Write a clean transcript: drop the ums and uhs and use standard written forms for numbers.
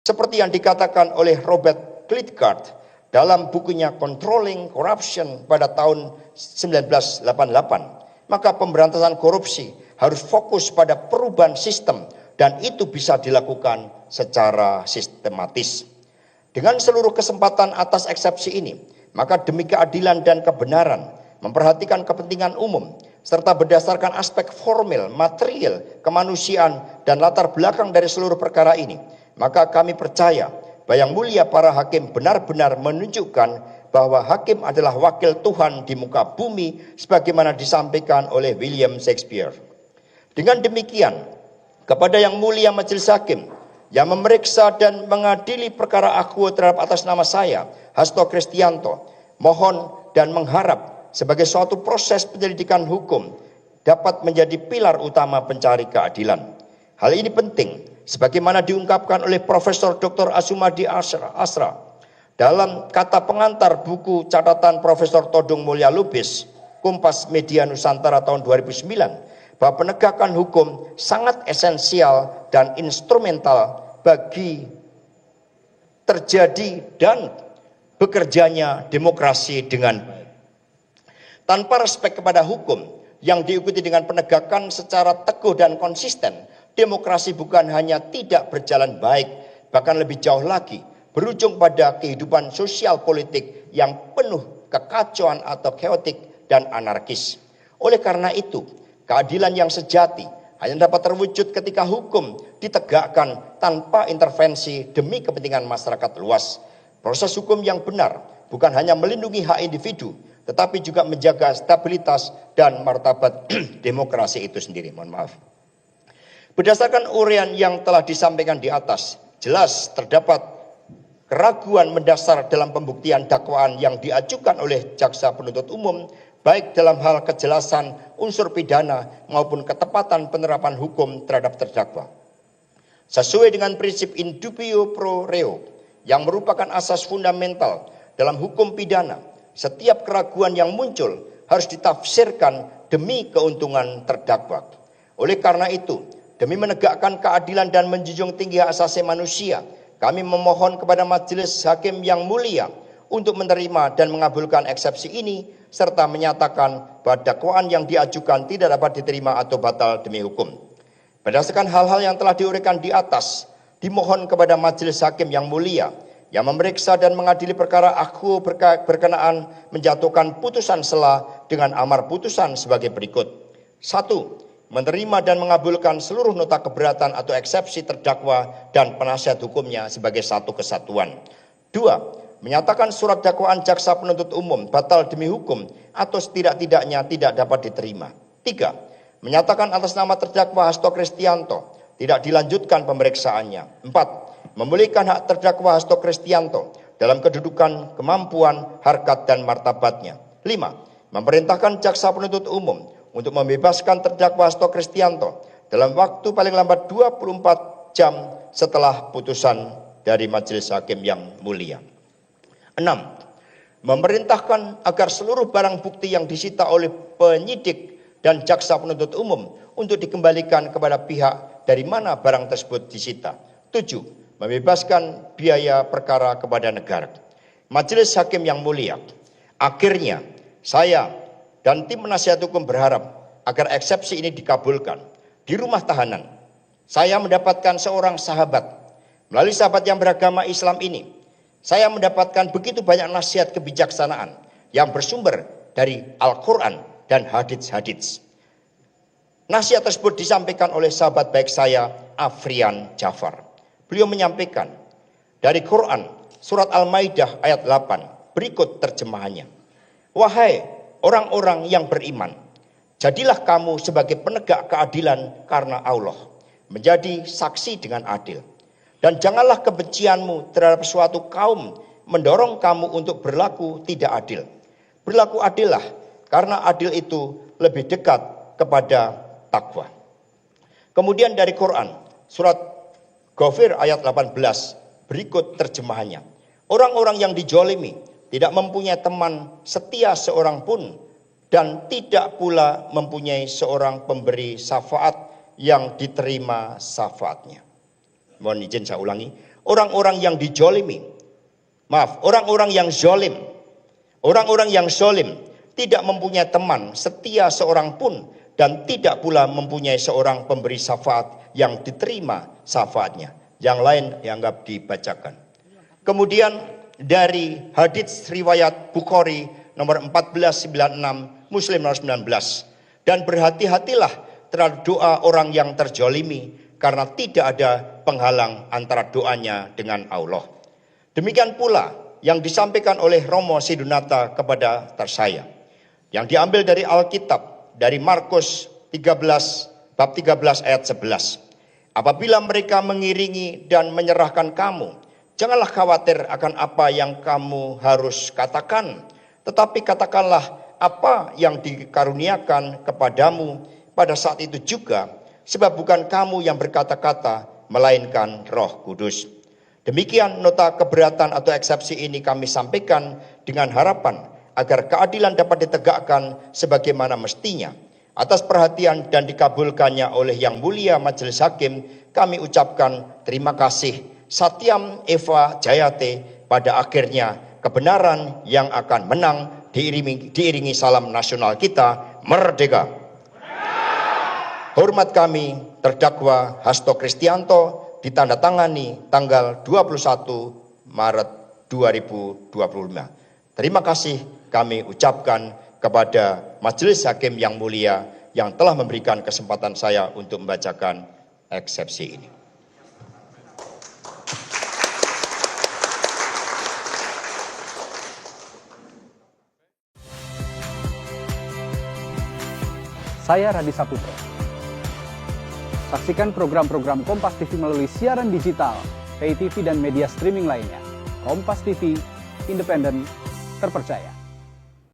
Seperti yang dikatakan oleh Robert Klitgard dalam bukunya Controlling Corruption pada tahun 1988, maka pemberantasan korupsi harus fokus pada perubahan sistem dan itu bisa dilakukan secara sistematis. Dengan seluruh kesempatan atas eksepsi ini, maka demi keadilan dan kebenaran, memperhatikan kepentingan umum, serta berdasarkan aspek formil, material, kemanusiaan, dan latar belakang dari seluruh perkara ini, maka kami percaya bahwa yang mulia para hakim benar-benar menunjukkan bahwa hakim adalah wakil Tuhan di muka bumi sebagaimana disampaikan oleh William Shakespeare. Dengan demikian, kepada yang mulia majelis hakim yang memeriksa dan mengadili perkara aku terhadap atas nama saya, Hasto Kristianto, mohon dan mengharap sebagai suatu proses penyelidikan hukum dapat menjadi pilar utama pencari keadilan. Hal ini penting sebagaimana diungkapkan oleh Profesor Dr. Azumadi Asra dalam kata pengantar buku catatan Profesor Todung Mulya Lubis, Kompas Media Nusantara tahun 2009, bahwa penegakan hukum sangat esensial dan instrumental bagi terjadi dan bekerjanya demokrasi dengan baik. Tanpa respek kepada hukum yang diikuti dengan penegakan secara teguh dan konsisten, demokrasi bukan hanya tidak berjalan baik, bahkan lebih jauh lagi, berujung pada kehidupan sosial politik yang penuh kekacauan atau keotik dan anarkis. Oleh karena itu, keadilan yang sejati hanya dapat terwujud ketika hukum ditegakkan tanpa intervensi demi kepentingan masyarakat luas. Proses hukum yang benar bukan hanya melindungi hak individu, tetapi juga menjaga stabilitas dan martabat demokrasi itu sendiri. Mohon maaf. Berdasarkan uraian yang telah disampaikan di atas, jelas terdapat keraguan mendasar dalam pembuktian dakwaan yang diajukan oleh jaksa penuntut umum, baik dalam hal kejelasan unsur pidana maupun ketepatan penerapan hukum terhadap terdakwa. Sesuai dengan prinsip in dubio pro reo yang merupakan asas fundamental dalam hukum pidana, setiap keraguan yang muncul harus ditafsirkan demi keuntungan terdakwa. Oleh karena itu, demi menegakkan keadilan dan menjunjung tinggi hak asasi manusia, kami memohon kepada majelis hakim yang mulia untuk menerima dan mengabulkan eksepsi ini, serta menyatakan bahwa dakwaan yang diajukan tidak dapat diterima atau batal demi hukum. Berdasarkan hal-hal yang telah diuraikan di atas, dimohon kepada majelis hakim yang mulia yang memeriksa dan mengadili perkara aku berkenaan menjatuhkan putusan sela dengan amar putusan sebagai berikut. 1. Menerima dan mengabulkan seluruh nota keberatan atau eksepsi terdakwa dan penasihat hukumnya sebagai satu kesatuan. 2. Menyatakan surat dakwaan jaksa penuntut umum batal demi hukum atau setidak-tidaknya tidak dapat diterima. 3. Menyatakan atas nama terdakwa Hasto Kristianto tidak dilanjutkan pemeriksaannya. 4. Memulihkan hak terdakwa Hasto Kristianto dalam kedudukan, kemampuan, harkat, dan martabatnya. 5. Memerintahkan jaksa penuntut umum untuk membebaskan terdakwa Hasto Kristianto dalam waktu paling lambat 24 jam setelah putusan dari majelis hakim yang mulia. 6. Memerintahkan agar seluruh barang bukti yang disita oleh penyidik dan jaksa penuntut umum untuk dikembalikan kepada pihak dari mana barang tersebut disita. 7. Membebaskan biaya perkara kepada negara. Majelis hakim yang mulia, akhirnya saya dan tim penasihat hukum berharap agar eksepsi ini dikabulkan. Di rumah tahanan, saya mendapatkan seorang sahabat. Melalui sahabat yang beragama Islam ini, saya mendapatkan begitu banyak nasihat kebijaksanaan yang bersumber dari Al-Quran dan hadits-hadits. Nasihat tersebut disampaikan oleh sahabat baik saya, Afrian Jafar. Beliau menyampaikan dari Quran, surat Al-Maidah ayat 8, berikut terjemahannya. Wahai orang-orang yang beriman, jadilah kamu sebagai penegak keadilan karena Allah, menjadi saksi dengan adil. Dan janganlah kebencianmu terhadap suatu kaum mendorong kamu untuk berlaku tidak adil. Berlaku adillah, karena adil itu lebih dekat kepada takwa. Kemudian dari Quran, surat Ghafir ayat 18, berikut terjemahannya. Orang-orang yang dijolimi tidak mempunyai teman setia seorang pun, dan tidak pula mempunyai seorang pemberi syafaat yang diterima syafaatnya. Mohon izin saya ulangi. orang-orang yang dijolimi, orang-orang yang zolim, orang-orang yang zolim tidak mempunyai teman setia seorang pun dan tidak pula mempunyai seorang pemberi syafaat yang diterima syafaatnya. Yang lain dianggap dibacakan. Kemudian dari hadits riwayat Bukhari nomor 1496, Muslim nomor 19. Dan berhati-hatilah terhadap doa orang yang terjolimi, karena tidak ada penghalang antara doanya dengan Allah. Demikian pula yang disampaikan oleh Romo Sidunata kepada saya, yang diambil dari Alkitab, dari Markus 13, bab 13 ayat 11. Apabila mereka mengiringi dan menyerahkan kamu, janganlah khawatir akan apa yang kamu harus katakan, tetapi katakanlah apa yang dikaruniakan kepadamu pada saat itu juga, sebab bukan kamu yang berkata-kata, melainkan Roh Kudus. Demikian nota keberatan atau eksepsi ini kami sampaikan dengan harapan agar keadilan dapat ditegakkan sebagaimana mestinya. Atas perhatian dan dikabulkannya oleh Yang Mulia Majelis Hakim, kami ucapkan terima kasih. Satyam Eva Jayate, pada akhirnya kebenaran yang akan menang, diiringi salam nasional kita, merdeka. Hormat kami terdakwa Hasto Kristianto, ditandatangani tanggal 21 Maret 2025. Terima kasih kami ucapkan kepada Majelis Hakim yang mulia yang telah memberikan kesempatan saya untuk membacakan eksepsi ini. Saya Radi Saputro. Saksikan program-program Kompas TV melalui siaran digital, pay TV dan media streaming lainnya. Kompas TV, independen, terpercaya.